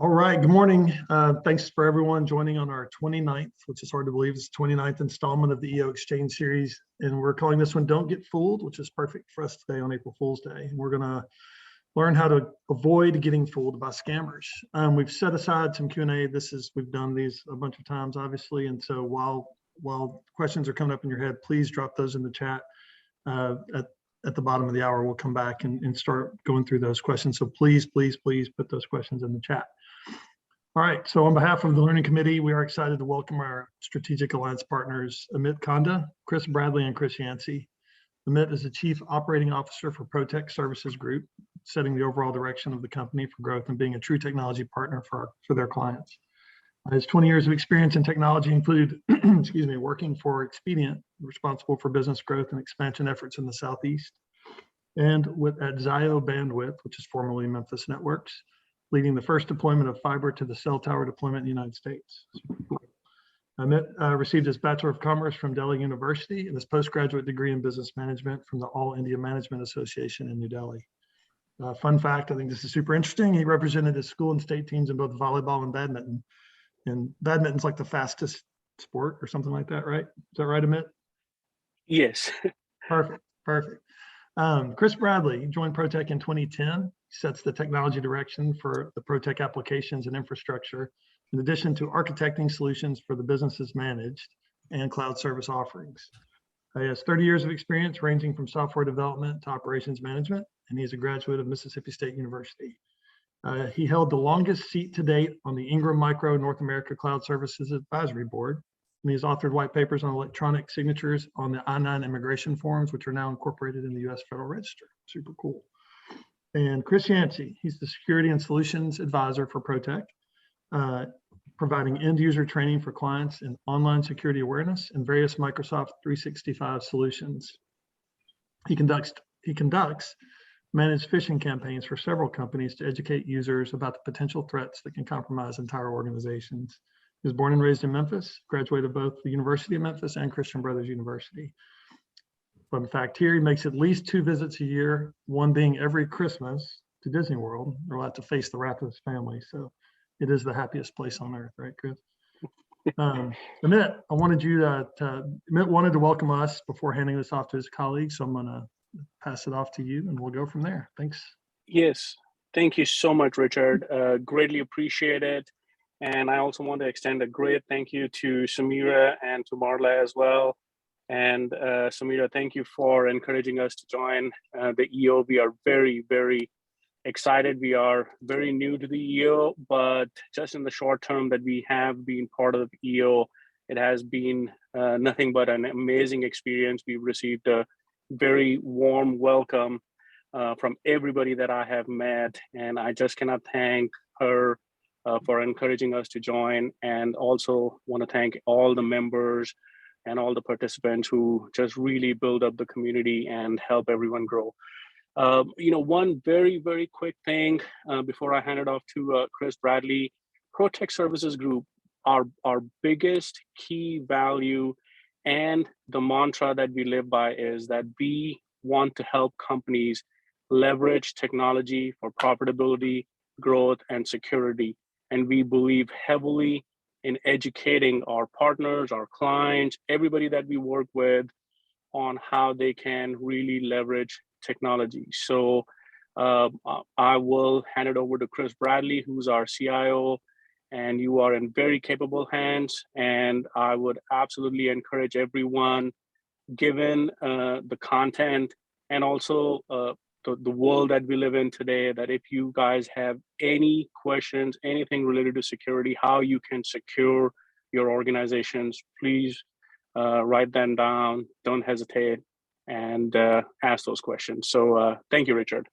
All right, good morning. Thanks for everyone joining on our 29th, which is hard to believe, it's 29th installment of the EO Exchange series. And we're calling this one Don't Get Fooled, which is perfect for us today on April Fool's Day. And we're gonna learn how to avoid getting fooled by scammers. We've set aside some Q&A. We've done these a bunch of times, obviously. And so while questions are coming up in your head, please drop those in the chat. At the bottom of the hour, we'll come back and start going through those questions. So please put those questions in the chat. All right, so on behalf of the Learning Committee, we are excited to welcome our Strategic Alliance partners, Amit Kanda, Chris Bradley, and Chris Yancey. Amit is the Chief Operating Officer for ProTech Services Group, setting the overall direction of the company for growth and being a true technology partner for their clients. His 20 years of experience in technology include, working for Expedient, responsible for business growth and expansion efforts in the Southeast, and at Zio Bandwidth, which is formerly Memphis Networks, leading the first deployment of fiber to the cell tower deployment in the United States. Amit received his Bachelor of Commerce from Delhi University and his postgraduate degree in business management from the All India Management Association in New Delhi. Fun fact, I think this is super interesting. He represented his school and state teams in both volleyball and badminton. And badminton's like the fastest sport or something like that, right? Is that right, Amit? Yes. Perfect. Chris Bradley joined ProTech in 2010. He sets the technology direction for the ProTech applications and infrastructure, in addition to architecting solutions for the businesses managed and cloud service offerings. He has 30 years of experience ranging from software development to operations management, and he's a graduate of Mississippi State University. He held the longest seat to date on the Ingram Micro North America Cloud Services Advisory Board. And he's authored white papers on electronic signatures on the I-9 immigration forms, which are now incorporated in the U.S. Federal Register. Super cool. And Chris Yancey, he's the Security and Solutions Advisor for ProTech, providing end-user training for clients in online security awareness and various Microsoft 365 solutions. He conducts managed phishing campaigns for several companies to educate users about the potential threats that can compromise entire organizations. He was born and raised in Memphis, graduated both the University of Memphis and Christian Brothers University. Fun fact here, he makes at least 2 visits a year, one being every Christmas to Disney World, or we'll have to face the wrath of his family. So it is the happiest place on earth, right, Chris? Amit, Amit wanted to welcome us before handing this off to his colleagues. So I'm gonna pass it off to you and we'll go from there. Thanks. Yes, thank you so much, Richard. Greatly appreciate it. And I also want to extend a great thank you to Samira and to Marla as well. And Samira, thank you for encouraging us to join the EO. We are very, very excited. We are very new to the EO, but just in the short term that we have been part of the EO, it has been nothing but an amazing experience. We've received a very warm welcome from everybody that I have met. And I just cannot thank her for encouraging us to join, and also want to thank all the members and all the participants who just really build up the community and help everyone grow. One very, very quick thing before I hand it off to Chris Bradley. ProTech Services Group, our biggest key value and the mantra that we live by is that we want to help companies leverage technology for profitability, growth, and security. And we believe heavily in educating our partners, our clients, everybody that we work with on how they can really leverage technology. So I will hand it over to Chris Bradley, who's our CIO, and you are in very capable hands. And I would absolutely encourage everyone, given the content and also the world that we live in today, that if you guys have any questions, anything related to security, how you can secure your organizations, please write them down. Don't hesitate and ask those questions. So thank you, Richard.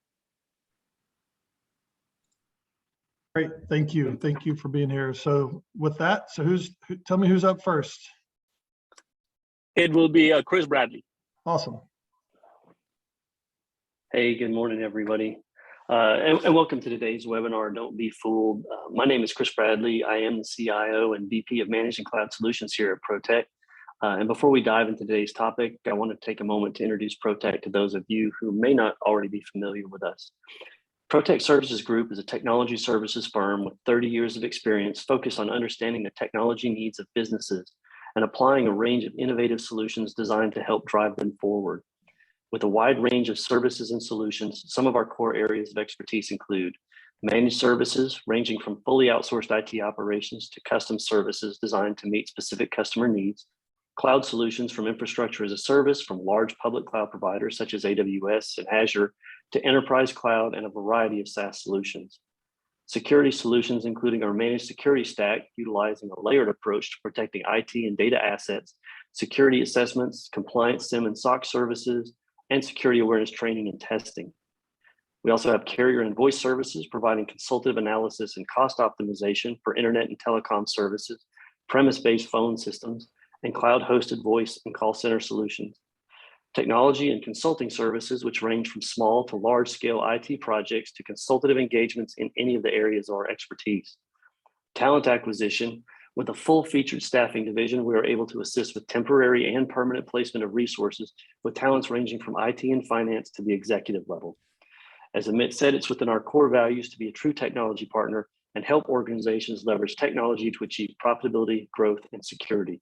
Great, thank you. Thank you for being here. So with that, tell me who's up first. It will be Chris Bradley. Awesome. Hey, good morning, everybody. And welcome to today's webinar, Don't Be Fooled. My name is Chris Bradley. I am the CIO and VP of Managing Cloud Solutions here at ProTech. And before we dive into today's topic, I want to take a moment to introduce ProTech to those of you who may not already be familiar with us. Protect Services Group is a technology services firm with 30 years of experience focused on understanding the technology needs of businesses and applying a range of innovative solutions designed to help drive them forward. With a wide range of services and solutions, some of our core areas of expertise include managed services ranging from fully outsourced IT operations to custom services designed to meet specific customer needs, cloud solutions from infrastructure as a service from large public cloud providers such as AWS and Azure to enterprise cloud and a variety of SaaS solutions. Security solutions, including our managed security stack, utilizing a layered approach to protecting IT and data assets, security assessments, compliance SIM and SOC services, and security awareness training and testing. We also have carrier and voice services, providing consultative analysis and cost optimization for internet and telecom services, premise-based phone systems, and cloud-hosted voice and call center solutions. Technology and consulting services, which range from small to large-scale IT projects to consultative engagements in any of the areas of our expertise. Talent acquisition, with a full-featured staffing division, we are able to assist with temporary and permanent placement of resources with talents ranging from IT and finance to the executive level. As Amit said, it's within our core values to be a true technology partner and help organizations leverage technology to achieve profitability, growth, and security.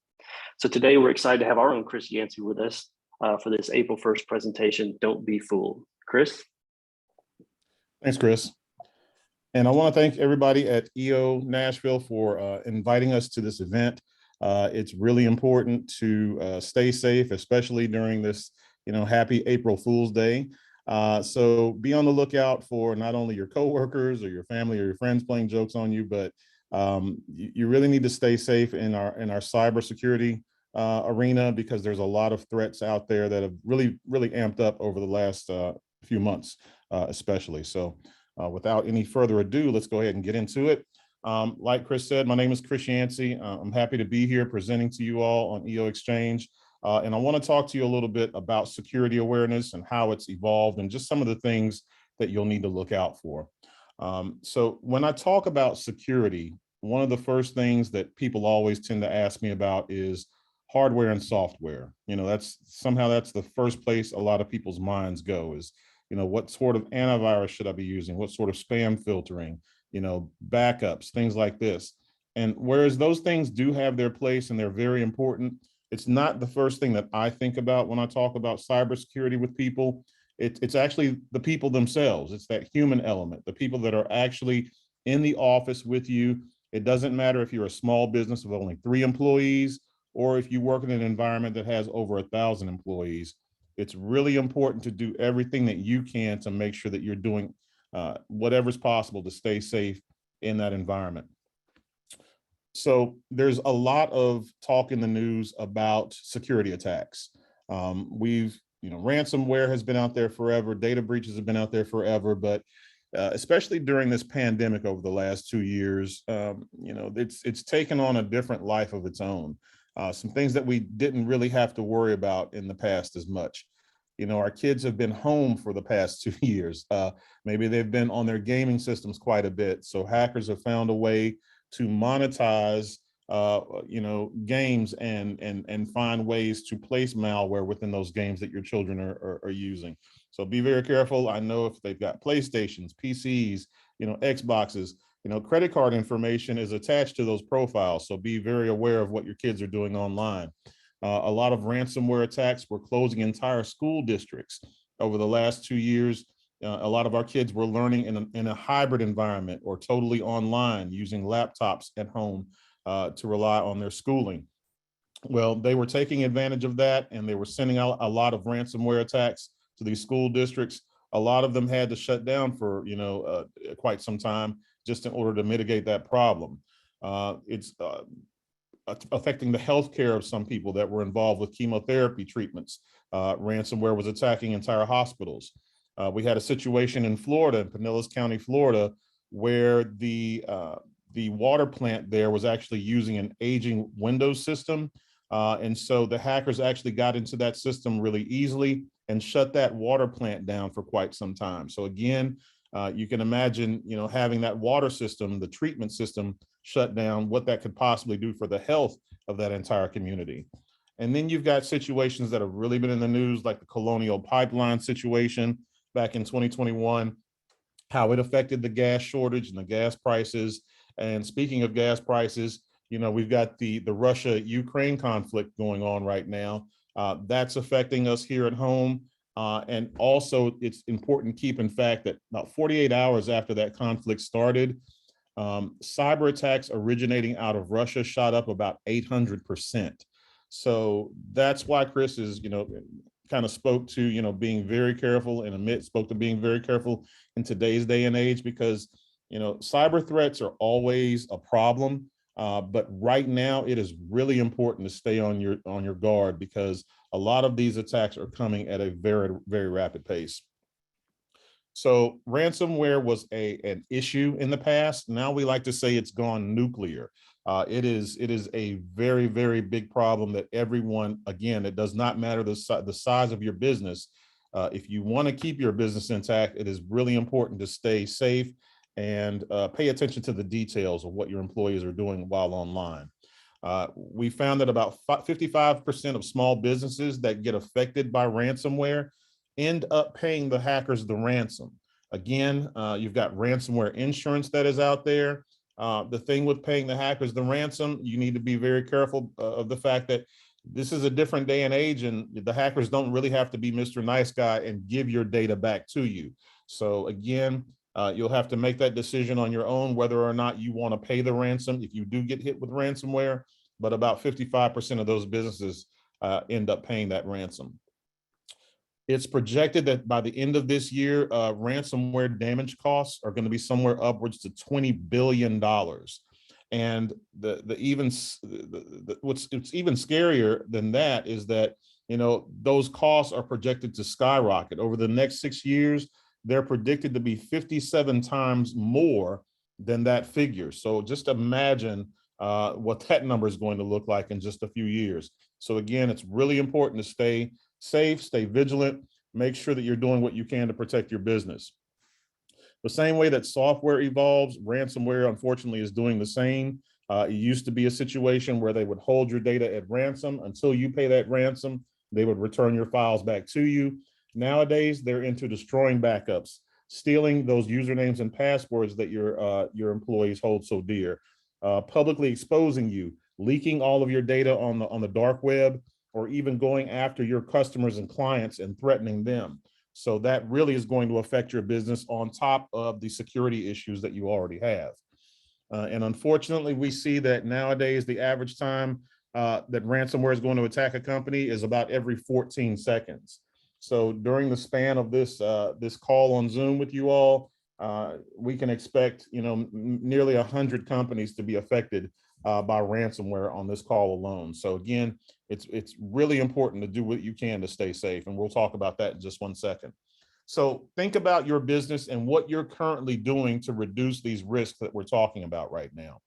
So today we're excited to have our own Chris Yancey with us for this April 1st presentation, Don't Be Fooled. Chris? Thanks, Chris. And I want to thank everybody at EO Nashville for inviting us to this event. It's really important to stay safe, especially during this, happy April Fool's Day. So be on the lookout for not only your coworkers or your family or your friends playing jokes on you, but you really need to stay safe in our cybersecurity arena, because there's a lot of threats out there that have really amped up over the last few months, especially. So without any further ado, let's go ahead and get into it. Like Chris said, my name is Chris Yancey. I'm happy to be here presenting to you all on EO Exchange. And I want to talk to you a little bit about security awareness and how it's evolved and just some of the things that you'll need to look out for. So when I talk about security, one of the first things that people always tend to ask me about is hardware and software. That's the first place a lot of people's minds go is, what sort of antivirus should I be using? What sort of spam filtering, backups, things like this. And whereas those things do have their place and they're very important, it's not the first thing that I think about when I talk about cybersecurity with people. It's actually the people themselves. It's that human element, the people that are actually in the office with you. It doesn't matter if you're a small business of only 3 employees or if you work in an environment that has over 1,000 employees. It's really important to do everything that you can to make sure that you're doing whatever's possible to stay safe in that environment. So there's a lot of talk in the news about security attacks. Ransomware has been out there forever. Data breaches have been out there forever, but especially during this pandemic over the last 2 years, it's taken on a different life of its own. Some things that we didn't really have to worry about in the past as much. Our kids have been home for the past 2 years. Maybe they've been on their gaming systems quite a bit. So hackers have found a way to monetize, games and find ways to place malware within those games that your children are using. So be very careful. I know if they've got PlayStations, PCs, Xboxes, credit card information is attached to those profiles. So be very aware of what your kids are doing online. A lot of ransomware attacks were closing entire school districts over the last 2 years. A lot of our kids were learning in a hybrid environment or totally online using laptops at home to rely on their schooling. Well, they were taking advantage of that and they were sending out a lot of ransomware attacks to these school districts. A lot of them had to shut down for quite some time just in order to mitigate that problem. It's affecting the healthcare of some people that were involved with chemotherapy treatments. Ransomware was attacking entire hospitals. We had a situation in Florida, in Pinellas County, Florida, where the water plant there was actually using an aging Windows system. And so the hackers actually got into that system really easily and shut that water plant down for quite some time. So again, you can imagine, having that water system, the treatment system shut down, what that could possibly do for the health of that entire community. And then you've got situations that have really been in the news, like the Colonial Pipeline situation back in 2021, how it affected the gas shortage and the gas prices. And speaking of gas prices, you know, we've got the Russia-Ukraine conflict going on right now. That's affecting us here at home. And also, it's important to keep in fact that about 48 hours after that conflict started, cyber attacks originating out of Russia shot up about 800%. So that's why Chris is, you know, kind of spoke to, you know, being very careful, and Amit spoke to being very careful in today's day and age, because, you know, cyber threats are always a problem. But right now it is really important to stay on your guard, because a lot of these attacks are coming at a very, very rapid pace. So ransomware was an issue in the past. Now we like to say it's gone nuclear. It is a very, very big problem that everyone, again, it does not matter the size of your business. If you want to keep your business intact, it is really important to stay safe and pay attention to the details of what your employees are doing while online. We found that about 55% of small businesses that get affected by ransomware end up paying the hackers the ransom. Again, you've got ransomware insurance that is out there. The thing with paying the hackers the ransom, you need to be very careful of the fact that this is a different day and age, and the hackers don't really have to be Mr. Nice Guy and give your data back to you. So again, you'll have to make that decision on your own whether or not you want to pay the ransom if you do get hit with ransomware. But about 55% of those businesses end up paying that ransom. It's projected that by the end of this year, ransomware damage costs are going to be somewhere upwards to $20 billion. And what's even scarier than that is that, you know, those costs are projected to skyrocket over the next 6 years. They're predicted to be 57 times more than that figure. So just imagine what that number is going to look like in just a few years. So again, it's really important to stay safe, stay vigilant, make sure that you're doing what you can to protect your business. The same way that software evolves, ransomware unfortunately is doing the same. It used to be a situation where they would hold your data at ransom until you pay that ransom. They would return your files back to you. Nowadays, they're into destroying backups, stealing those usernames and passwords that your employees hold so dear, publicly exposing you, leaking all of your data on the dark web, or even going after your customers and clients and threatening them. So that really is going to affect your business on top of the security issues that you already have. And unfortunately, we see that nowadays the average time that ransomware is going to attack a company is about every 14 seconds. So during the span of this call on Zoom with you all, we can expect, you know, nearly 100 companies to be affected by ransomware on this call alone. So again, it's really important to do what you can to stay safe, and we'll talk about that in just 1 second. So think about your business and what you're currently doing to reduce these risks that we're talking about right now,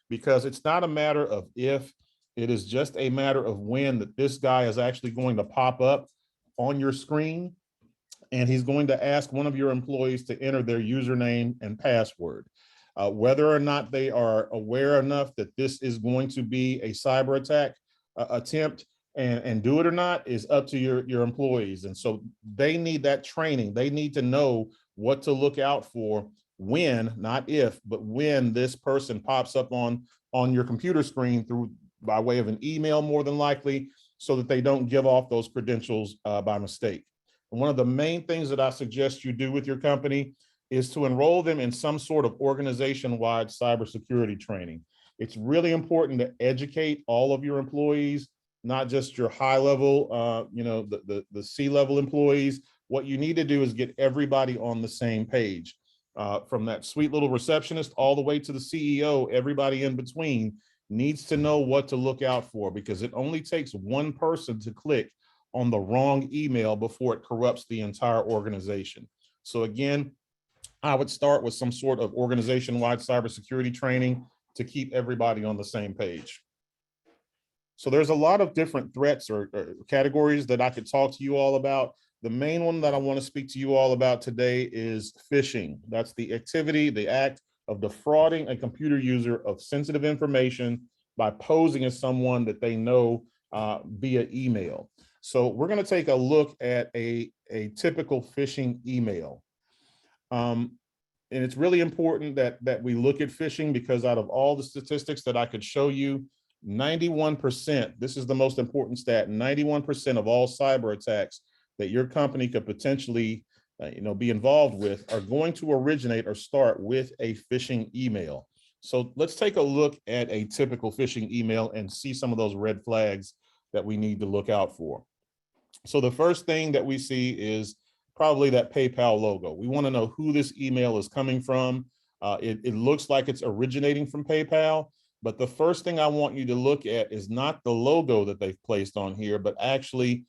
because it's not a matter of if, it is just a matter of when that this guy is actually going to pop up on your screen, and he's going to ask one of your employees to enter their username and password. Whether or not they are aware enough that this is going to be a cyber attack attempt and do it or not is up to your employees. And so they need that training. They need to know what to look out for when, not if, but when this person pops up on your computer screen by way of an email, more than likely, so that they don't give off those credentials by mistake. And one of the main things that I suggest you do with your company is to enroll them in some sort of organization-wide cybersecurity training. It's really important to educate all of your employees, not just your high level, you know, the C-level employees. What you need to do is get everybody on the same page, from that sweet little receptionist all the way to the CEO. Everybody in between needs to know what to look out for, because it only takes one person to click on the wrong email before it corrupts the entire organization. So again, I would start with some sort of organization-wide cybersecurity training to keep everybody on the same page. So there's a lot of different threats or categories that I could talk to you all about. The main one that I want to speak to you all about today is phishing. That's the activity, the act of defrauding a computer user of sensitive information by posing as someone that they know via email. So we're going to take a look at a typical phishing email. and it's really important that we look at phishing, because out of all the statistics that I could show you, 91%, this is the most important stat, 91% of all cyber attacks that your company could potentially be involved with are going to originate or start with a phishing email. So let's take a look at a typical phishing email and see some of those red flags that we need to look out for. So the first thing that we see is probably that PayPal logo. We want to know who this email is coming from. It looks like it's originating from PayPal, but the first thing I want you to look at is not the logo that they've placed on here, but actually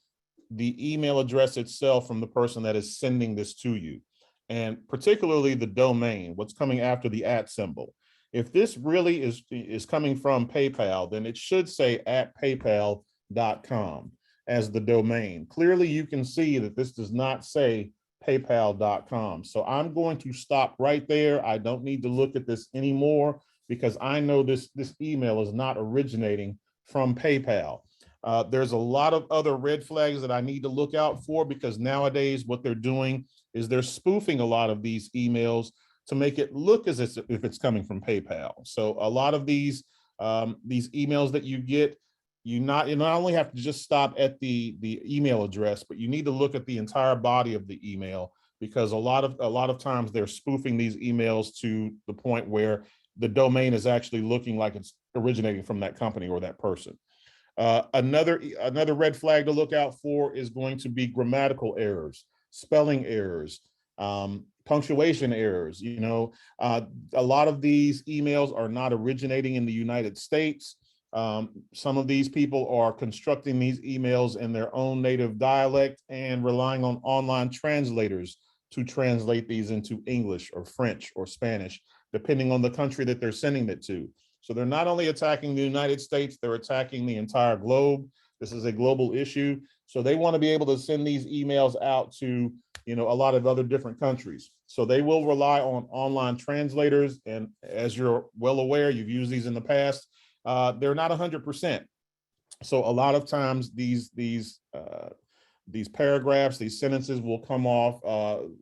the email address itself from the person that is sending this to you, and particularly the domain, what's coming after the @ symbol. If this really is coming from PayPal, then it should say @paypal.com as the domain. Clearly, you can see that this does not say paypal.com. So I'm going to stop right there. I don't need to look at this anymore, because I know this email is not originating from PayPal. There's a lot of other red flags that I need to look out for, because nowadays what they're doing is they're spoofing a lot of these emails to make it look as if it's coming from PayPal. So a lot of these emails that you get, you not only have to just stop at the email address, but you need to look at the entire body of the email, because a lot of times they're spoofing these emails to the point where the domain is actually looking like it's originating from that company or that person. Another red flag to look out for is going to be grammatical errors, spelling errors, punctuation errors. A lot of these emails are not originating in the United States. Some of these people are constructing these emails in their own native dialect and relying on online translators to translate these into English or French or Spanish, depending on the country that they're sending it to. So they're not only attacking the United States, they're attacking the entire globe. This is a global issue. So they want to be able to send these emails out to, a lot of other different countries. So they will rely on online translators. And as you're well aware, you've used these in the past, they're not 100%. So a lot of times these paragraphs, these sentences will come off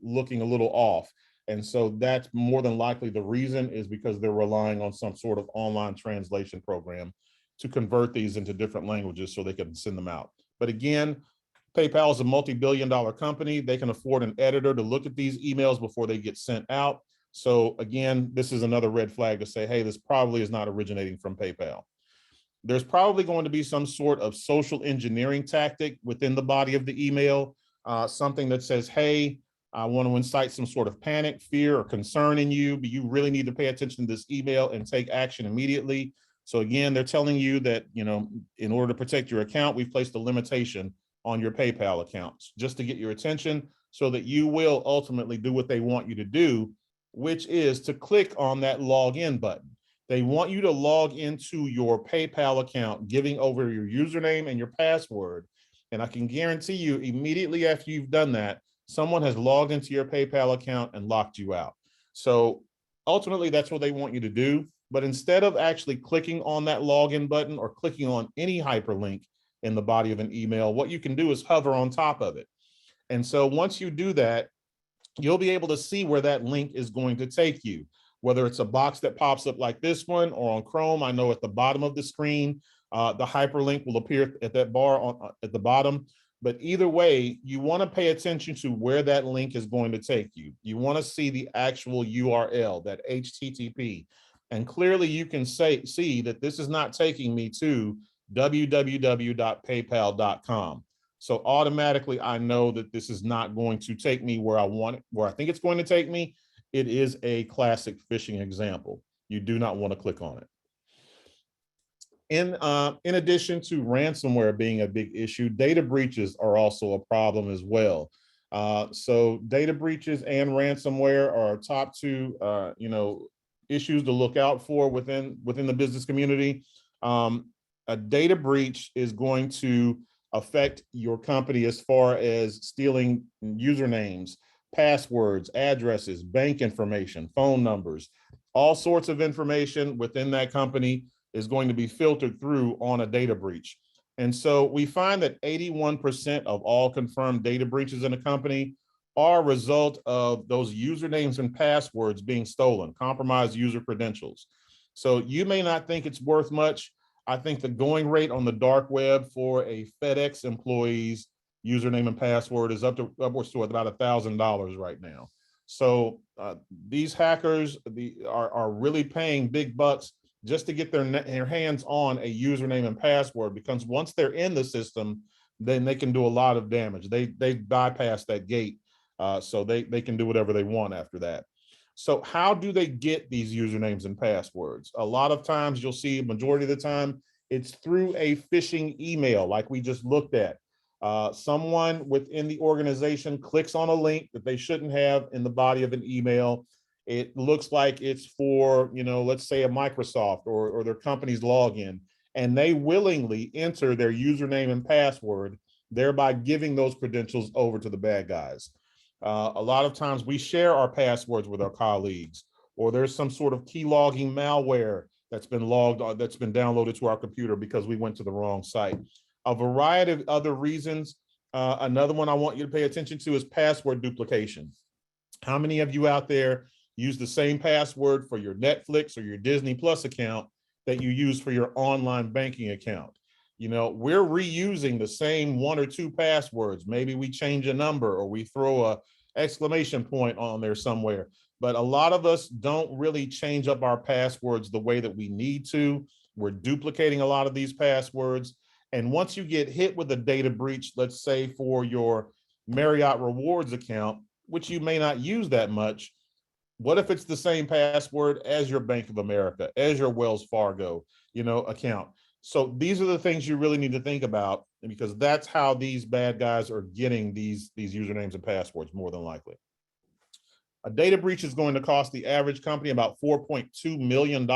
looking a little off. And so that's more than likely the reason, is because they're relying on some sort of online translation program to convert these into different languages so they can send them out. But again, PayPal is a multi-billion-dollar company. They can afford an editor to look at these emails before they get sent out. So again, this is another red flag to say, hey, this probably is not originating from PayPal. There's probably going to be some sort of social engineering tactic within the body of the email, something that says, hey, I want to incite some sort of panic, fear, or concern in you, but you really need to pay attention to this email and take action immediately. So again, they're telling you that, in order to protect your account, we've placed a limitation on your PayPal accounts just to get your attention so that you will ultimately do what they want you to do, which is to click on that login button. They want you to log into your PayPal account, giving over your username and your password. And I can guarantee you, immediately after you've done that, someone has logged into your PayPal account and locked you out. So ultimately, that's what they want you to do. But instead of actually clicking on that login button or clicking on any hyperlink in the body of an email, what you can do is hover on top of it. And so once you do that, you'll be able to see where that link is going to take you, whether it's a box that pops up like this one, or on Chrome, I know at the bottom of the screen, the hyperlink will appear at that bar at the bottom. But either way, you want to pay attention to where that link is going to take you. You want to see the actual URL, that HTTP. And clearly you can see that this is not taking me to www.paypal.com. So automatically I know that this is not going to take me where I want it, where I think it's going to take me. It is a classic phishing example. You do not want to click on it. In addition to ransomware being a big issue, data breaches are also a problem as well. So data breaches and ransomware are top two, issues to look out for within the business community. A data breach is going to affect your company as far as stealing usernames, passwords, addresses, bank information, phone numbers, all sorts of information within that company is going to be filtered through on a data breach. And so we find that 81% of all confirmed data breaches in a company are a result of those usernames and passwords being stolen, compromised user credentials. So you may not think it's worth much. I think the going rate on the dark web for a FedEx employee's username and password is upwards to about $1,000 right now. So these hackers are really paying big bucks just to get their hands on a username and password, because once they're in the system, then they can do a lot of damage. They bypass that gate, so they can do whatever they want after that. So how do they get these usernames and passwords? A lot of times you'll see, majority of the time, it's through a phishing email like we just looked at. Someone within the organization clicks on a link that they shouldn't have in the body of an email. It looks like it's for, let's say a Microsoft or their company's login, and they willingly enter their username and password, thereby giving those credentials over to the bad guys. A lot of times we share our passwords with our colleagues, or there's some sort of key logging malware that's been logged, that's been downloaded to our computer because we went to the wrong site. A variety of other reasons. Another one I want you to pay attention to is password duplication. How many of you out there use the same password for your Netflix or your Disney Plus account that you use for your online banking account? We're reusing the same one or two passwords. Maybe we change a number or we throw a exclamation point on there somewhere. But a lot of us don't really change up our passwords the way that we need to. We're duplicating a lot of these passwords. And once you get hit with a data breach, let's say for your Marriott Rewards account, which you may not use that much, what if it's the same password as your Bank of America, as your Wells Fargo, account? So these are the things you really need to think about, because that's how these bad guys are getting these usernames and passwords more than likely. A data breach is going to cost the average company about $4.2 million.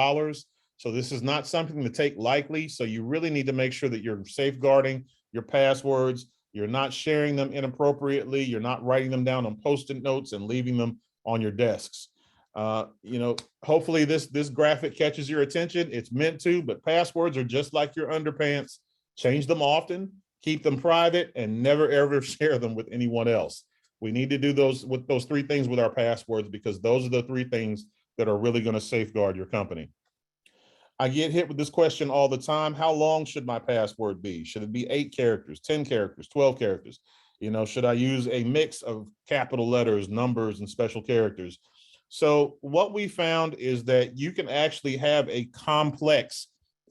So this is not something to take lightly. So you really need to make sure that you're safeguarding your passwords. You're not sharing them inappropriately. You're not writing them down on Post-it notes and leaving them on your desks. Hopefully this graphic catches your attention. It's meant to, but passwords are just like your underpants. Change them often, keep them private, and never ever share them with anyone else. We need to do those three things with our passwords, because those are the three things that are really going to safeguard your company. I get hit with this question all the time. How long should my password be? Should it be 8 characters, 10 characters, 12 characters? Should I use a mix of capital letters, numbers, and special characters? So what we found is that you can actually have a complex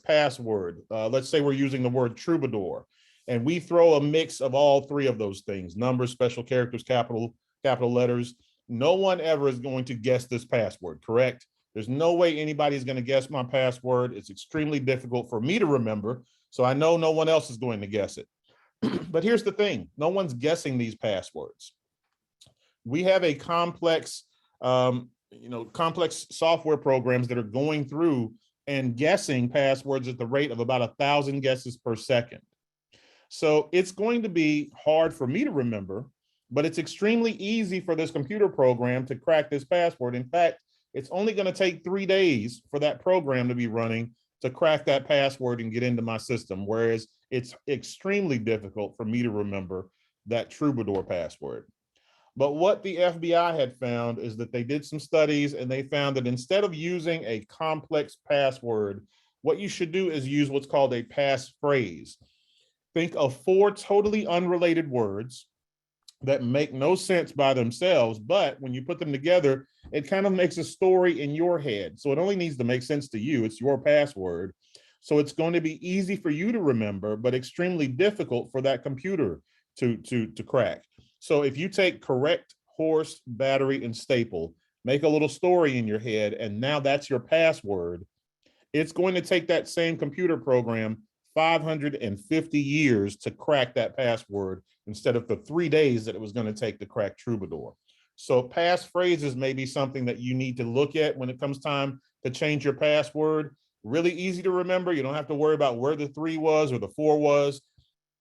password. Let's say we're using the word troubadour, and we throw a mix of all three of those things: numbers, special characters, capital letters. No one ever is going to guess this password, correct? There's no way anybody's going to guess my password. It's extremely difficult for me to remember, so I know no one else is going to guess it. But here's the thing: no one's guessing these passwords. We have a complex software programs that are going through and guessing passwords at the rate of about 1,000 guesses per second. So it's going to be hard for me to remember, but it's extremely easy for this computer program to crack this password. In fact, it's only going to take 3 days for that program to be running to crack that password and get into my system, whereas it's extremely difficult for me to remember that troubadour password. But what the FBI had found is that they did some studies, and they found that instead of using a complex password, what you should do is use what's called a passphrase. Think of 4 totally unrelated words that make no sense by themselves, but when you put them together, it kind of makes a story in your head. So it only needs to make sense to you. It's your password. So it's going to be easy for you to remember, but extremely difficult for that computer to crack. So if you take correct, horse, battery, and staple, make a little story in your head, and now that's your password, it's going to take that same computer program 550 years to crack that password instead of the 3 days that it was going to take to crack Troubadour. So passphrases may be something that you need to look at when it comes time to change your password. Really easy to remember. You don't have to worry about where the 3 was or the 4 was.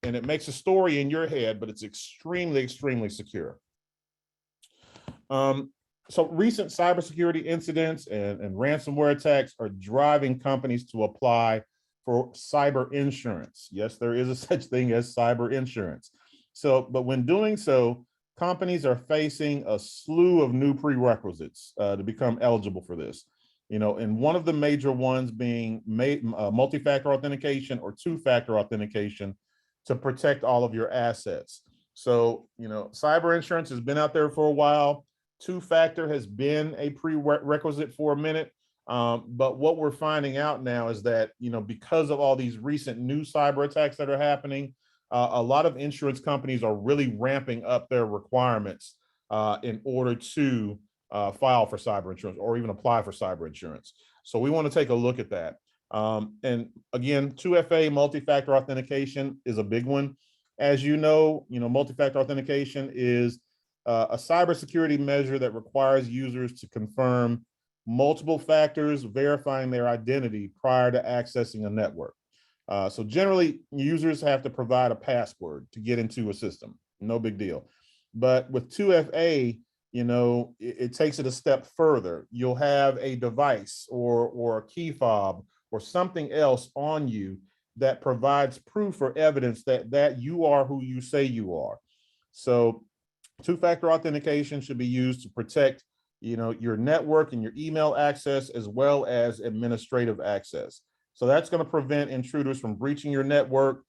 And it makes a story in your head, but it's extremely, extremely secure. So recent cybersecurity incidents and ransomware attacks are driving companies to apply for cyber insurance. Yes, there is a such thing as cyber insurance. So, but when doing so, companies are facing a slew of new prerequisites to become eligible for this. And one of the major ones being multi-factor authentication or two-factor authentication to protect all of your assets. So, cyber insurance has been out there for a while. Two-factor has been a prerequisite for a minute. But what we're finding out now is that, because of all these recent new cyber attacks that are happening, a lot of insurance companies are really ramping up their requirements in order to file for cyber insurance or even apply for cyber insurance. So we want to take a look at that. And again, 2FA multi-factor authentication is a big one. As you know, multi-factor authentication is a cybersecurity measure that requires users to confirm multiple factors, verifying their identity prior to accessing a network. So generally, users have to provide a password to get into a system. No big deal. But with 2FA, it takes it a step further. You'll have a device or a key fob or something else on you that provides proof or evidence that you are who you say you are. So two-factor authentication should be used to protect your network and your email access, as well as administrative access. So that's going to prevent intruders from breaching your network,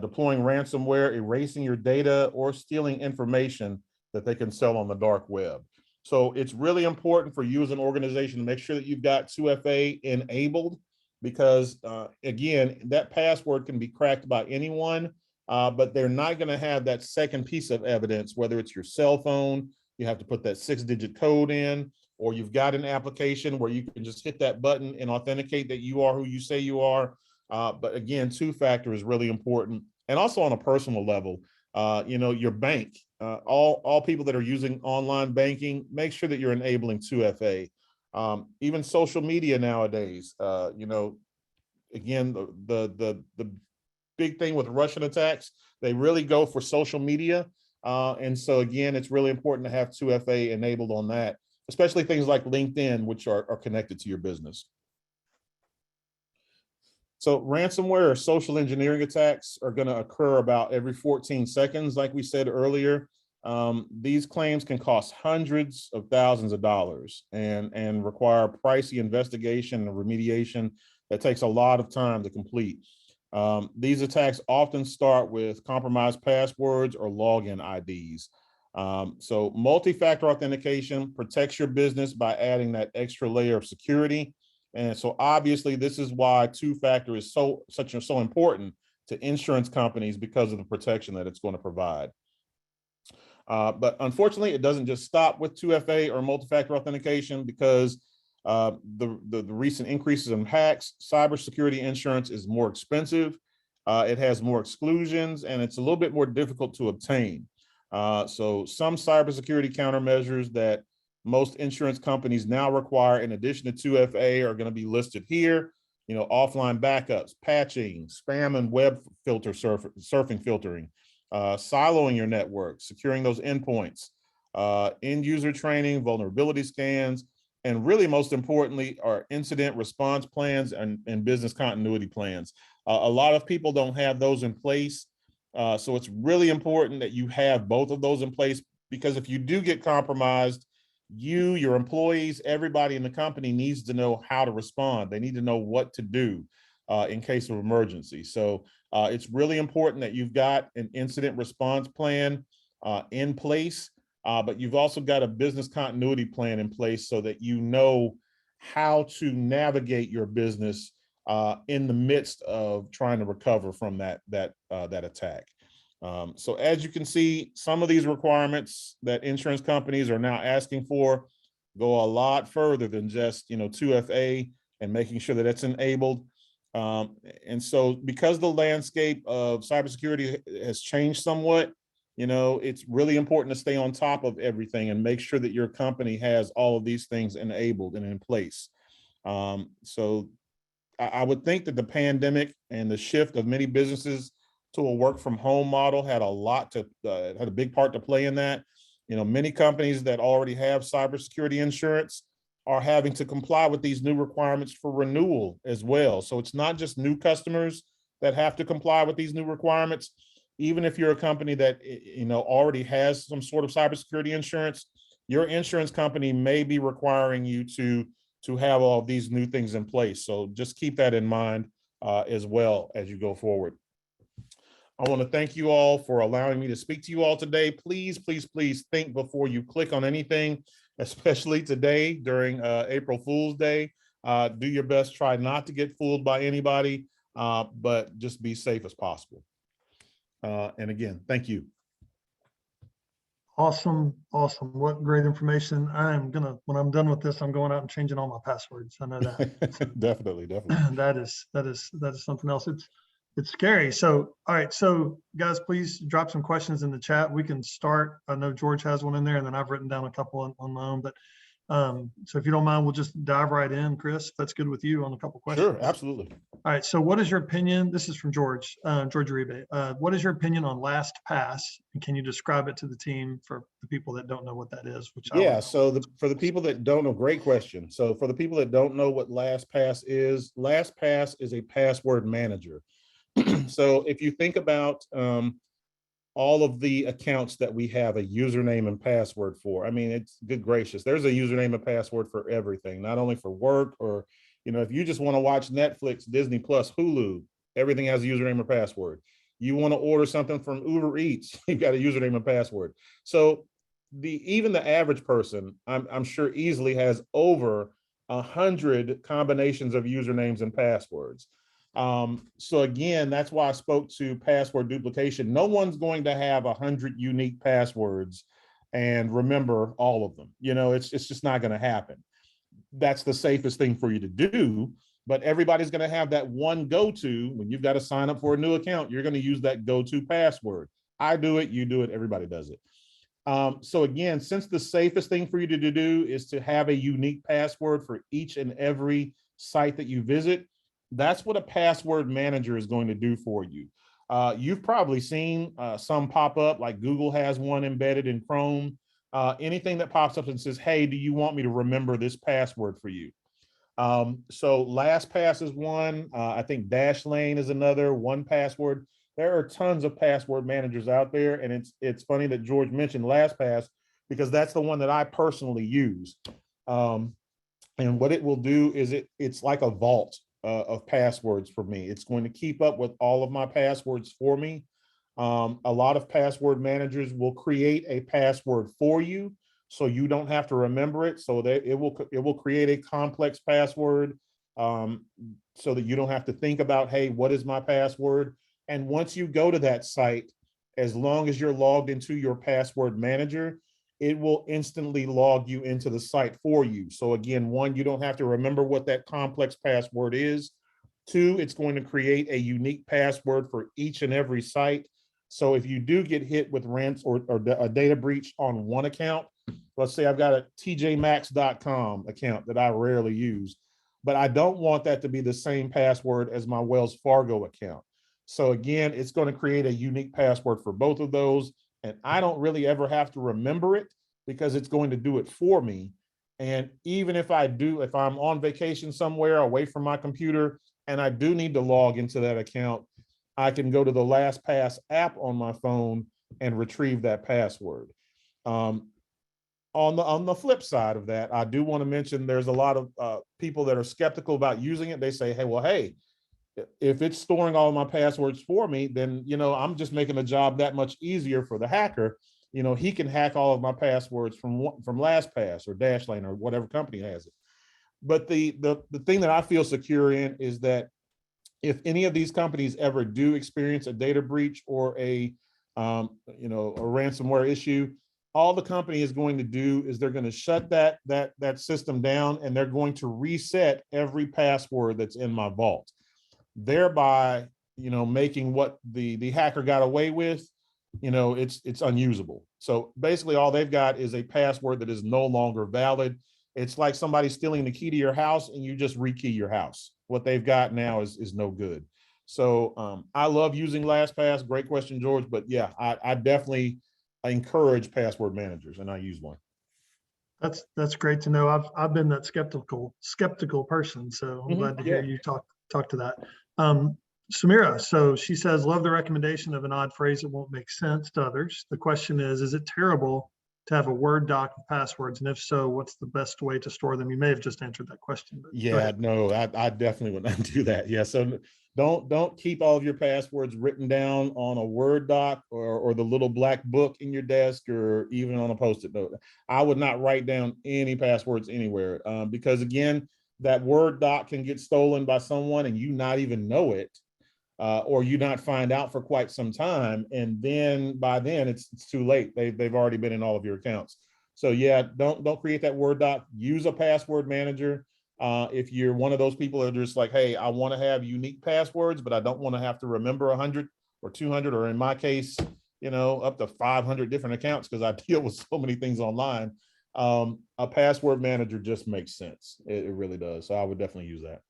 deploying ransomware, erasing your data, or stealing information that they can sell on the dark web. So it's really important for you as an organization to make sure that you've got 2FA enabled, because again, that password can be cracked by anyone, but they're not going to have that second piece of evidence, whether it's your cell phone, you have to put that 6-digit code in, or you've got an application where you can just hit that button and authenticate that you are who you say you are. But again, two-factor is really important. And also on a personal level, your bank, all people that are using online banking, make sure that you're enabling 2FA. Even social media nowadays, again, the big thing with Russian attacks, they really go for social media. And so again, it's really important to have 2FA enabled on that, especially things like LinkedIn, which are connected to your business. So ransomware or social engineering attacks are going to occur about every 14 seconds, like we said earlier. These claims can cost hundreds of thousands of dollars and require pricey investigation and remediation that takes a lot of time to complete. These attacks often start with compromised passwords or login IDs. So multi-factor authentication protects your business by adding that extra layer of security. And so obviously this is why two-factor is so important to insurance companies, because of the protection that it's going to provide. But unfortunately, it doesn't just stop with 2FA or multi-factor authentication, because the recent increases in hacks, cybersecurity insurance is more expensive. It has more exclusions, and it's a little bit more difficult to obtain. So some cybersecurity countermeasures that most insurance companies now require, in addition to 2FA, are going to be listed here. Offline backups, patching, spam and web filter surfing filtering, siloing your network, securing those endpoints, end user training, vulnerability scans, and really most importantly are incident response plans and business continuity plans. A lot of people don't have those in place. So it's really important that you have both of those in place, because if you do get compromised, your employees, everybody in the company needs to know how to respond. They need to know what to do in case of emergency. So it's really important that you've got an incident response plan in place, but you've also got a business continuity plan in place so that you know how to navigate your business in the midst of trying to recover from that attack. So as you can see, some of these requirements that insurance companies are now asking for go a lot further than just 2FA and making sure that it's enabled. And so because the landscape of cybersecurity has changed somewhat, it's really important to stay on top of everything and make sure that your company has all of these things enabled and in place. So I would think that the pandemic and the shift of many businesses to a work from home model had a big part to play in that. Many companies that already have cybersecurity insurance are having to comply with these new requirements for renewal as well. So it's not just new customers that have to comply with these new requirements, even if you're a company that, you know, already has some sort of cybersecurity insurance, your insurance company may be requiring you to have all these new things in place. So just keep that in mind as well as you go forward. I want to thank you all for allowing me to speak to you all today. Please, please, please think before you click on anything, especially today during April Fool's Day. Do your best, try not to get fooled by anybody, but just be safe as possible. And again, thank you. Awesome. Awesome. What great information. When I'm done with this, I'm going out and changing all my passwords. I know that. Definitely. That is something else. It's scary. So, all right. So guys, please drop some questions in the chat. We can start. I know George has one in there, and then I've written down a couple on my own, but so if you don't mind, we'll just dive right in. Chris, if that's good with you, on a couple questions. Sure, absolutely. All right. So what is your opinion? This is from George Uribe. What is your opinion on LastPass? And can you describe it to the team for the people that don't know what that is? Yeah, so for the people that don't know, great question. So for the people that don't know what LastPass is a password manager. So if you think about all of the accounts that we have a username and password for, I mean, it's good gracious, there's a username and password for everything, not only for work or, you know, if you just want to watch Netflix, Disney Plus, Hulu, everything has a username and password. You want to order something from Uber Eats, you've got a username and password. So even the average person, I'm sure easily has over 100 combinations of usernames and passwords. So again, that's why I spoke to password duplication. No one's going to have 100 unique passwords and remember all of them. You know, it's just not going to happen. That's the safest thing for you to do, but everybody's going to have that one go-to. When you've got to sign up for a new account, you're going to use that go-to password. I do it, you do it, everybody does it. So again, since the safest thing for you to do is to have a unique password for each and every site that you visit, that's what a password manager is going to do for you. You've probably seen some pop up, like Google has one embedded in Chrome. Anything that pops up and says, hey, do you want me to remember this password for you? So LastPass is one. I think Dashlane is another, 1Password. There are tons of password managers out there. And it's funny that George mentioned LastPass because that's the one that I personally use. And what it will do is it's like a vault of passwords for me. It's going to keep up with all of my passwords for me. A lot of password managers will create a password for you, so you don't have to remember it. So that it will create a complex password, so that you don't have to think about, hey, what is my password? And once you go to that site, as long as you're logged into your password manager, it will instantly log you into the site for you. So again, one, you don't have to remember what that complex password is. Two, it's going to create a unique password for each and every site. So if you do get hit with or a data breach on one account, let's say I've got a tjmax.com account that I rarely use, but I don't want that to be the same password as my Wells Fargo account. So again, it's going to create a unique password for both of those. And I don't really ever have to remember it because it's going to do it for me. And even if I'm on vacation somewhere away from my computer and I do need to log into that account, I can go to the LastPass app on my phone and retrieve that password. On the flip side of that, I do want to mention there's a lot of people that are skeptical about using it. They say, hey, if it's storing all of my passwords for me, then, you know, I'm just making the job that much easier for the hacker. You know, he can hack all of my passwords from LastPass or Dashlane or whatever company has it. But the thing that I feel secure in is that if any of these companies ever do experience a data breach or a ransomware issue, all the company is going to do is they're going to shut that system down and they're going to reset every password that's in my vault, thereby, you know, making what the hacker got away with, you know, it's unusable. So basically all they've got is a password that is no longer valid. It's like somebody stealing the key to your house and you just rekey your house. What they've got now is no good. So I love using LastPass. Great question, George. But yeah, I definitely encourage password managers and I use one. That's great to know. I've been that skeptical person. So I'm glad to hear you talk to that. Samira, so she says, love the recommendation of an odd phrase that won't make sense to others. The question is it terrible to have a Word doc with passwords? And if so, what's the best way to store them? You may have just answered that question. But yeah, no, I definitely would not do that. Yeah, so don't keep all of your passwords written down on a Word doc or the little black book in your desk or even on a Post-it note. I would not write down any passwords anywhere because again, that Word doc can get stolen by someone and you not even know it. Or you not find out for quite some time, and then by then it's too late. They've already been in all of your accounts. So yeah, don't create that Word doc. Use a password manager. If you're one of those people that are just like, hey, I want to have unique passwords, but I don't want to have to remember 100 or 200, or in my case, up to 500 different accounts because I deal with so many things online. A password manager just makes sense. It really does. So I would definitely use that.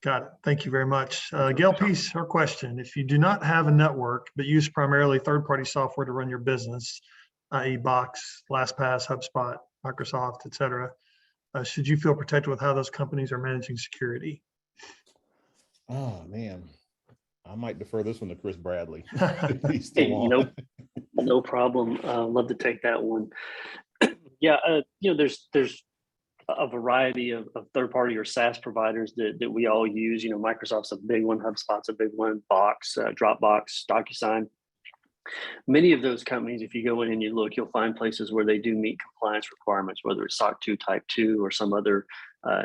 Got it. Thank you very much. Gail Peace, her question: if you do not have a network, but use primarily third-party software to run your business, i.e. Box, LastPass, HubSpot, Microsoft, et cetera, should you feel protected with how those companies are managing security? Oh, man. I might defer this one to Chris Bradley. Hey, no problem. Love to take that one. Yeah, there's a variety of third-party or SaaS providers that we all use. Microsoft's a big one, HubSpot's a big one, Box, Dropbox, DocuSign. Many of those companies, if you go in and you look, you'll find places where they do meet compliance requirements, whether it's SOC 2 Type 2 or some other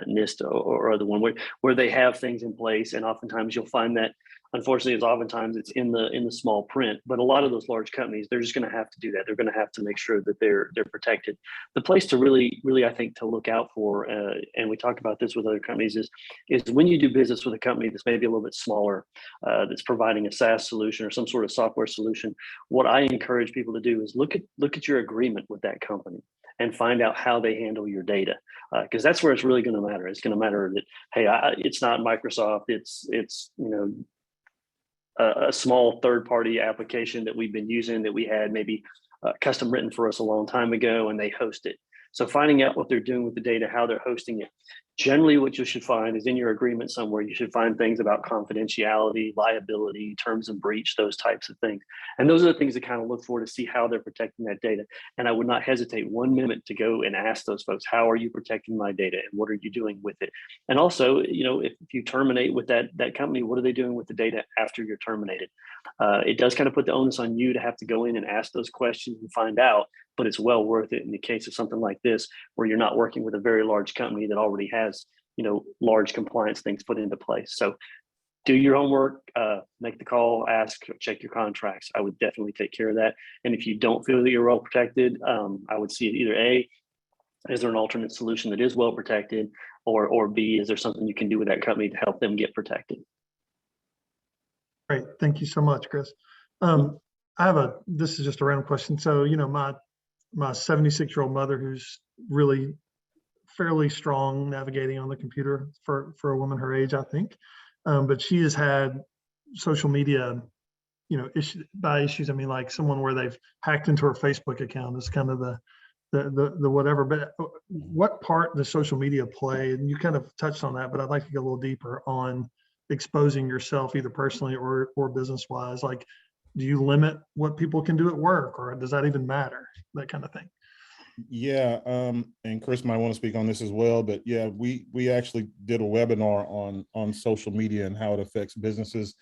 NIST or other one where they have things in place. And oftentimes you'll find that, unfortunately, oftentimes it's in the small print. But a lot of those large companies, they're just going to have to do that. They're going to have to make sure that they're protected. The place to really, I think, to look out for, and we talk about this with other companies, is when you do business with a company that's maybe a little bit smaller, that's providing a SaaS solution or some sort of software solution. What I encourage people to do is look at your agreement with that company and find out how they handle your data, because that's where it's really going to matter. It's going to matter that, hey, it's not Microsoft. It's a small third-party application that we've been using that we had maybe custom written for us a long time ago, and they host it. So finding out what they're doing with the data, how they're hosting it. Generally, what you should find is in your agreement somewhere, you should find things about confidentiality, liability, terms of breach, those types of things. And those are the things to kind of look for to see how they're protecting that data. And I would not hesitate 1 minute to go and ask those folks, how are you protecting my data and what are you doing with it? And also, if you terminate with that company, what are they doing with the data after you're terminated? It does kind of put the onus on you to have to go in and ask those questions and find out, but it's well worth it in the case of something like this, where you're not working with a very large company that already has, large compliance things put into place. So do your homework, make the call, ask, check your contracts. I would definitely take care of that. And if you don't feel that you're well protected, I would see it either A, is there an alternate solution that is well protected, or B, is there something you can do with that company to help them get protected? Great. Thank you so much, Chris. This is just a random question. So, my 76-year-old mother, who's really fairly strong navigating on the computer for a woman her age, I think. But she has had social media, by issues, I mean, like someone where they've hacked into her Facebook account is kind of the whatever. But what part does social media play? And you kind of touched on that, but I'd like to go a little deeper on exposing yourself either personally or business wise. Like, do you limit what people can do at work, or does that even matter? That kind of thing. Yeah, and Chris might want to speak on this as well, but yeah, we actually did a webinar on social media and how it affects businesses.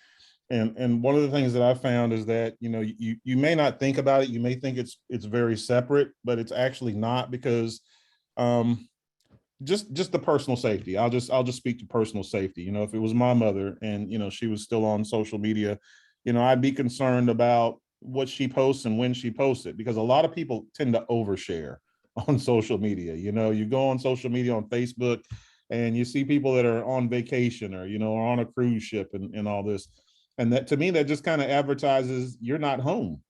And one of the things that I found is that, you may not think about it. You may think it's very separate, but it's actually not, because just the personal safety. I'll just speak to personal safety. If it was my mother and, she was still on social media, I'd be concerned about what she posts and when she posts it, because a lot of people tend to overshare on social media. You go on social media on Facebook and you see people that are on vacation or, are on a cruise ship and all this. And that, to me, that just kind of advertises you're not home,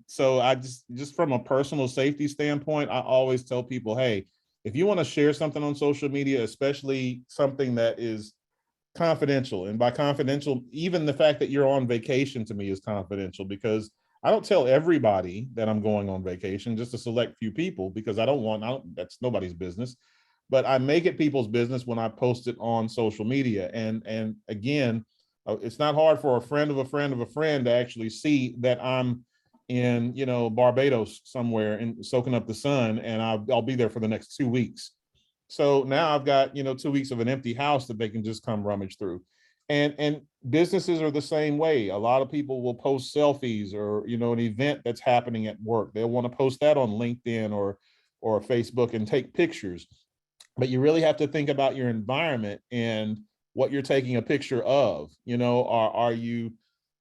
So I just from a personal safety standpoint, I always tell people, hey, if you want to share something on social media, especially something that is confidential, and by confidential, even the fact that you're on vacation to me is confidential, because I don't tell everybody that I'm going on vacation, just a select few people, because that's nobody's business. But I make it people's business when I post it on social media. And again, It's not hard for a friend of a friend of a friend to actually see that I'm in, you know, Barbados somewhere and soaking up the sun, and I'll be there for the next 2 weeks. So now I've got, you know, 2 weeks of an empty house that they can just come rummage through. And businesses are the same way. A lot of people will post selfies or, you know, an event that's happening at work. They'll want to post that on LinkedIn or Facebook and take pictures. But you really have to think about your environment and what you're taking a picture of. You know, are you,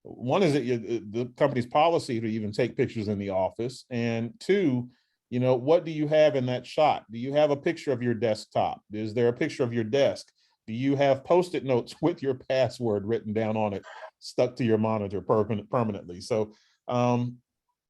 one, is it the company's policy to even take pictures in the office? And two, you know, what do you have in that shot? Do you have a picture of your desktop? Is there a picture of your desk? Do you have Post-it notes with your password written down on it, stuck to your monitor permanently? So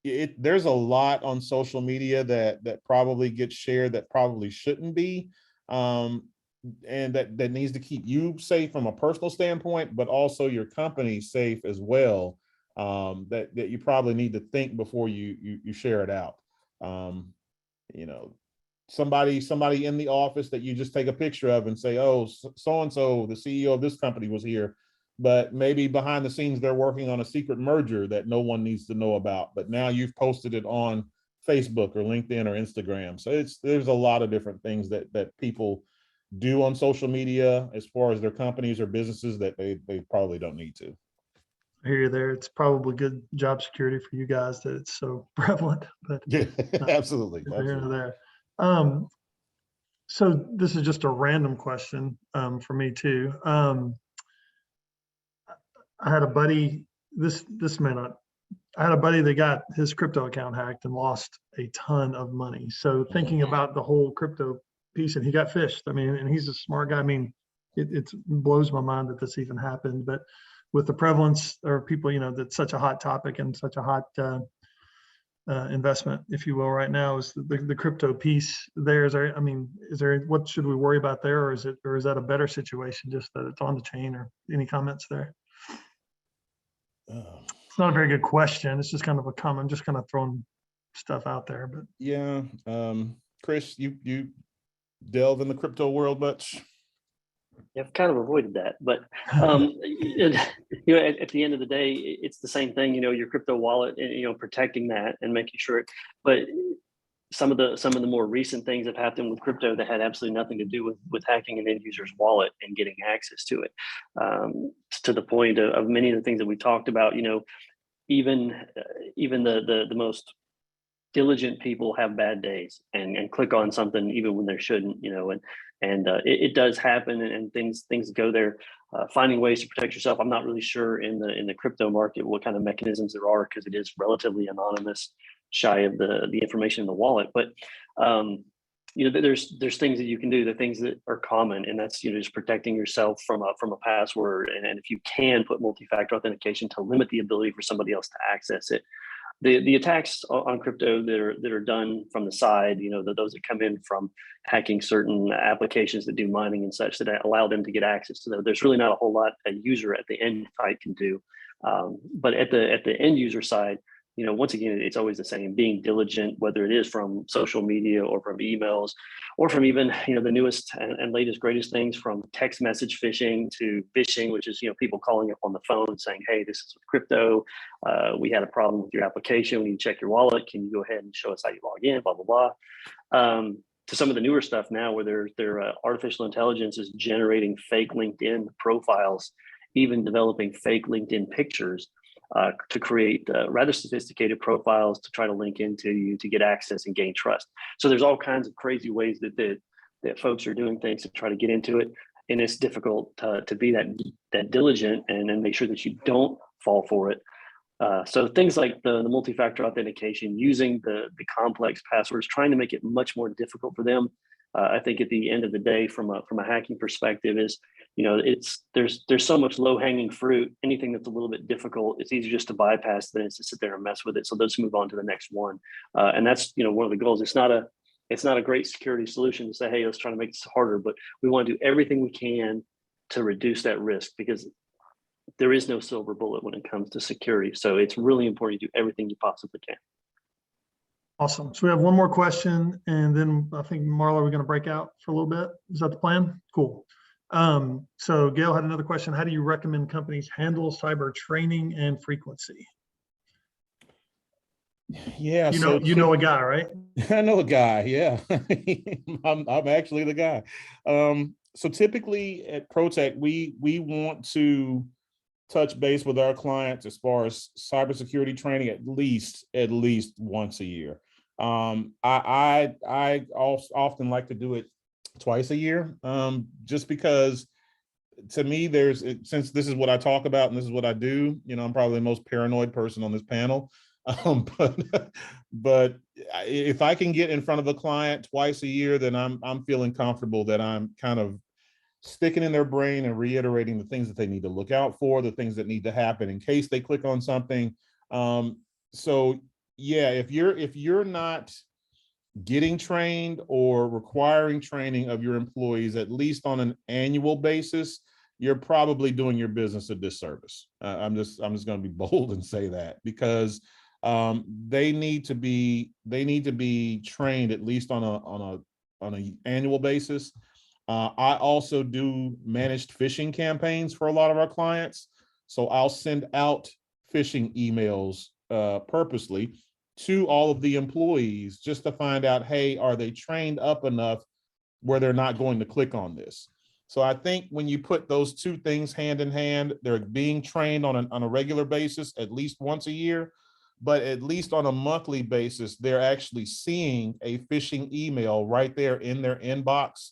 there's a lot on social media that probably gets shared that probably shouldn't be. And that needs to keep you safe from a personal standpoint, but also your company safe as well. That you probably need to think before you share it out. You know, somebody in the office that you just take a picture of and say, oh, so and so, the CEO of this company was here, but maybe behind the scenes they're working on a secret merger that no one needs to know about. But now you've posted it on Facebook or LinkedIn or Instagram. So there's a lot of different things that people do on social media as far as their companies or businesses that they probably don't need to. I hear you there. It's probably good job security for you guys that it's so prevalent. But Yeah, absolutely. there. So this is just a random question for me too. I had a buddy. This may not. I had a buddy that got his crypto account hacked and lost a ton of money. So thinking about the whole crypto piece, and he got phished. I mean, and he's a smart guy. I mean, it blows my mind that this even happened. But with the prevalence or people, you know, that's such a hot topic and such a hot investment, if you will, right now is the crypto piece. Is there, what should we worry about there, or is that a better situation just that it's on the chain? Or any comments there? It's not a very good question. It's just kind of a comment, just kind of throwing stuff out there. But yeah, Chris, you delve in the crypto world much? Yeah, I've kind of avoided that, but you know, at the end of the day, it's the same thing. You know, your crypto wallet, and you know, protecting that and making sure it. But some of the more recent things have happened with crypto that had absolutely nothing to do with hacking an end user's wallet and getting access to it. To the point of many of the things that we talked about. You know, even the most diligent people have bad days and click on something even when they shouldn't, you know, and it does happen, and things go there. Finding ways to protect yourself. I'm not really sure in the crypto market what kind of mechanisms there are, because it is relatively anonymous, shy of the information in the wallet. But you know, there's things that you can do, the things that are common, and that's, you know, just protecting yourself from a password, and if you can put multi-factor authentication to limit the ability for somebody else to access it. The attacks on crypto that are done from the side, you know, those that come in from hacking certain applications that do mining and such, that allow them to get access to them. There's really not a whole lot a user at the end side can do. But at the end user side, you know, once again, it's always the same: being diligent, whether it is from social media or from emails, or from even, you know, the newest and latest greatest things, from text message phishing to phishing, which is, you know, people calling up on the phone saying, hey, this is with crypto. We had a problem with your application. When you check your wallet, can you go ahead and show us how you log in, blah, blah, blah. To some of the newer stuff now where their artificial intelligence is generating fake LinkedIn profiles, even developing fake LinkedIn pictures to create rather sophisticated profiles to try to link into you to get access and gain trust. So there's all kinds of crazy ways that folks are doing things to try to get into it. And it's difficult to be that diligent and then make sure that you don't fall for it. So things like the multi-factor authentication, using the complex passwords, trying to make it much more difficult for them. I think at the end of the day, from a hacking perspective, is, you know, there's so much low-hanging fruit. Anything that's a little bit difficult, it's easier just to bypass than it's to sit there and mess with it. So let's move on to the next one. And that's, you know, one of the goals. It's not a great security solution to say, hey, let's try to make this harder, but we want to do everything we can to reduce that risk, because there is no silver bullet when it comes to security. So it's really important to do everything you possibly can. Awesome. So we have one more question, and then I think, Marla, we're going to break out for a little bit. Is that the plan? Cool. So Gail had another question. How do you recommend companies handle cyber training and frequency? Yeah, You know a guy, right? I know a guy. Yeah, I'm actually the guy. So typically at ProTech, we want to touch base with our clients as far as cybersecurity training at least once a year. I also often like to do it twice a year, just because to me, since this is what I talk about and this is what I do, I'm probably the most paranoid person on this panel. But if I can get in front of a client twice a year, then I'm feeling comfortable that I'm kind of sticking in their brain and reiterating the things that they need to look out for, the things that need to happen in case they click on something. So yeah, if you're not getting trained or requiring training of your employees at least on an annual basis, you're probably doing your business a disservice. I'm just going to be bold and say that, because they need to be trained at least on an annual basis. I also do managed phishing campaigns for a lot of our clients, so I'll send out phishing emails purposely to all of the employees just to find out, hey, are they trained up enough where they're not going to click on this? So I think when you put those two things hand in hand, they're being trained on a regular basis, at least once a year, but at least on a monthly basis, they're actually seeing a phishing email right there in their inbox.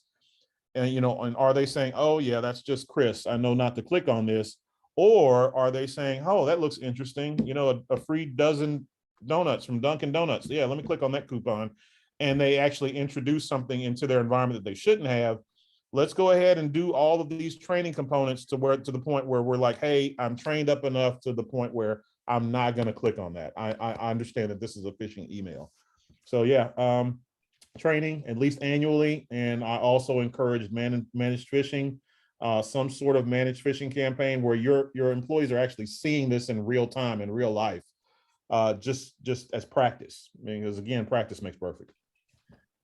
And, and are they saying, oh yeah, that's just Chris, I know not to click on this? Or are they saying, oh, that looks interesting, a free dozen donuts from Dunkin' Donuts, yeah, let me click on that coupon. And they actually introduce something into their environment that they shouldn't have. Let's go ahead and do all of these training components to the point where we're like, hey, I'm trained up enough to the point where I'm not going to click on that. I understand that this is a phishing email. So yeah, training at least annually. And I also encourage managed phishing, some sort of managed phishing campaign where your employees are actually seeing this in real time, in real life, just as practice. Because again, practice makes perfect.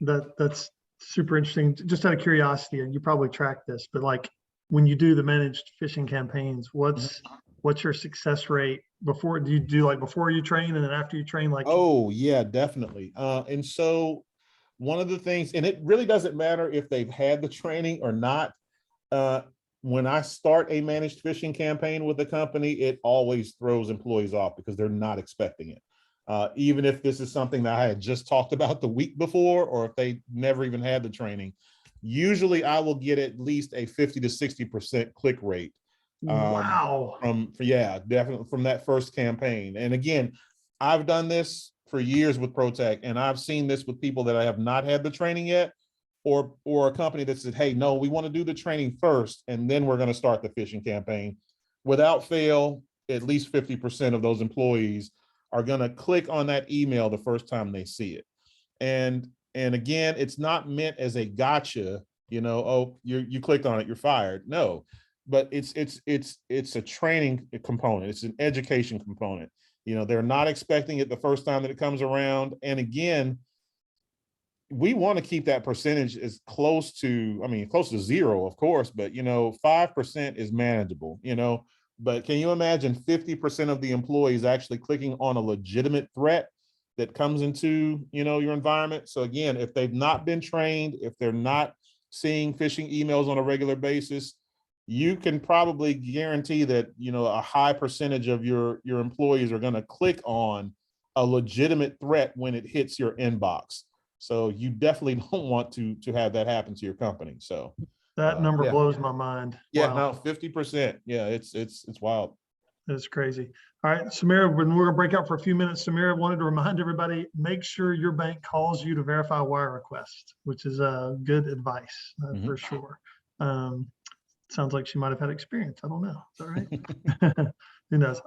That's super interesting. Just out of curiosity, and you probably track this, but like when you do the managed phishing campaigns, what's your success rate before? Do you do like before you train and then after you train? Like, oh yeah, definitely. And so one of the things, and it really doesn't matter if they've had the training or not. When I start a managed phishing campaign with a company, it always throws employees off because they're not expecting it. Even if this is something that I had just talked about the week before, or if they never even had the training, usually I will get at least a 50 to 60% click rate. wow. Yeah, definitely from that first campaign. And again, I've done this for years with ProTech, and I've seen this with people that I have not had the training yet, or a company that said, hey, no, we want to do the training first, and then we're going to start the phishing campaign. Without fail, at least 50% of those employees are going to click on that email the first time they see it. And again, it's not meant as a gotcha, oh, you clicked on it, you're fired. No, but it's a training component. It's an education component. They're not expecting it the first time that it comes around. And again, we want to keep that percentage as close to zero, of course, but 5% is manageable, but can you imagine 50% of the employees actually clicking on a legitimate threat that comes into, your environment? So again, if they've not been trained, if they're not seeing phishing emails on a regular basis, you can probably guarantee that, a high percentage of your employees are going to click on a legitimate threat when it hits your inbox. So you definitely don't want to have that happen to your company. So that number yeah. blows my mind. Yeah, wow. no, 50%. Yeah, it's wild. That's crazy. All right, Samira, we're going to break out for a few minutes. Samira wanted to remind everybody, make sure your bank calls you to verify wire request, which is good advice for sure. Sounds like she might have had experience. I don't know. Is that right? Who knows?